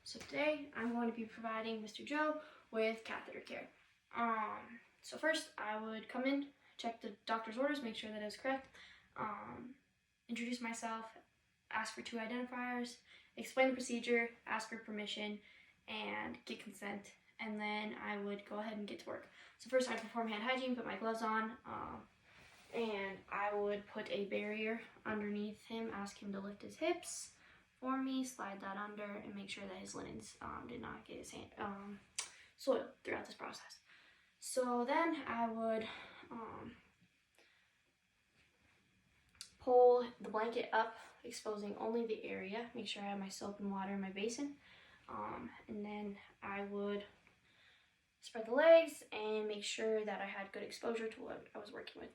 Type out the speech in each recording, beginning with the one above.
So today I'm going to be providing Mr. Joe with catheter care. So first I would come in, check the doctor's orders, make sure that it was correct, introduce myself, ask for 2 identifiers, explain the procedure, ask for permission, and get consent, and then I would go ahead and get to work. So first I'd perform hand hygiene, put my gloves on, and I would put a barrier underneath him, ask him to lift his hips for me, slide that under, and make sure that his linens did not get his hand, soiled throughout this process. So then I would pull the blanket up, exposing only the area, make sure I have my soap and water in my basin, and then I would spread the legs and make sure that I had good exposure to what I was working with.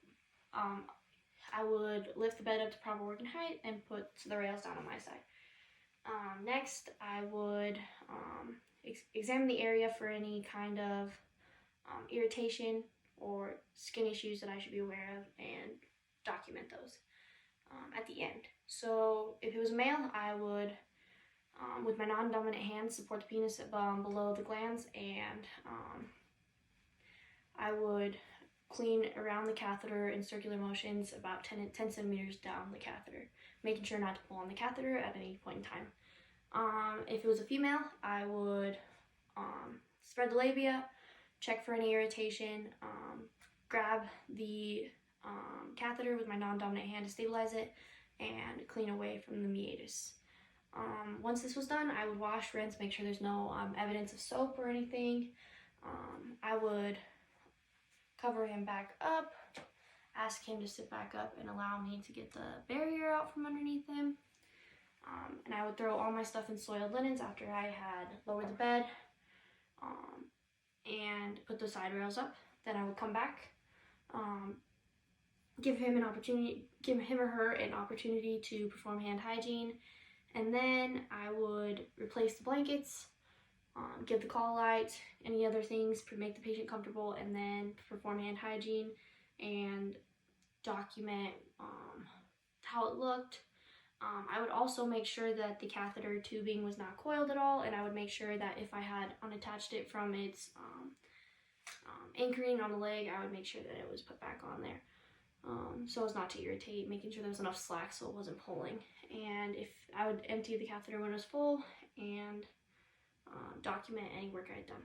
I would lift the bed up to proper working height and put the rails down on my side. Next, I would examine the area for any kind of irritation or skin issues that I should be aware of and document those at the end. So if it was a male, I would, with my non-dominant hand, support the penis below the glands, and I would clean around the catheter in circular motions about 10 centimeters down the catheter, making sure not to pull on the catheter at any point in time. If it was a female, I would spread the labia, check for any irritation, grab the catheter with my non-dominant hand to stabilize it, and clean away from the meatus. Once this was done, I would wash, rinse, make sure there's no evidence of soap or anything. I would cover him back up, ask him to sit back up and allow me to get the barrier out from underneath him. And I would throw all my stuff in soiled linens after I had lowered the bed and put the side rails up. Then I would come back, give him or her an opportunity to perform hand hygiene, and then I would replace the blankets, give the call light, any other things to make the patient comfortable, and then perform hand hygiene and document how it looked. I would also make sure that the catheter tubing was not coiled at all, and I would make sure that if I had unattached it from its anchoring on the leg, I would make sure that it was put back on there so as not to irritate, making sure there was enough slack so it wasn't pulling. And if I would empty the catheter when it was full and document any work I had done.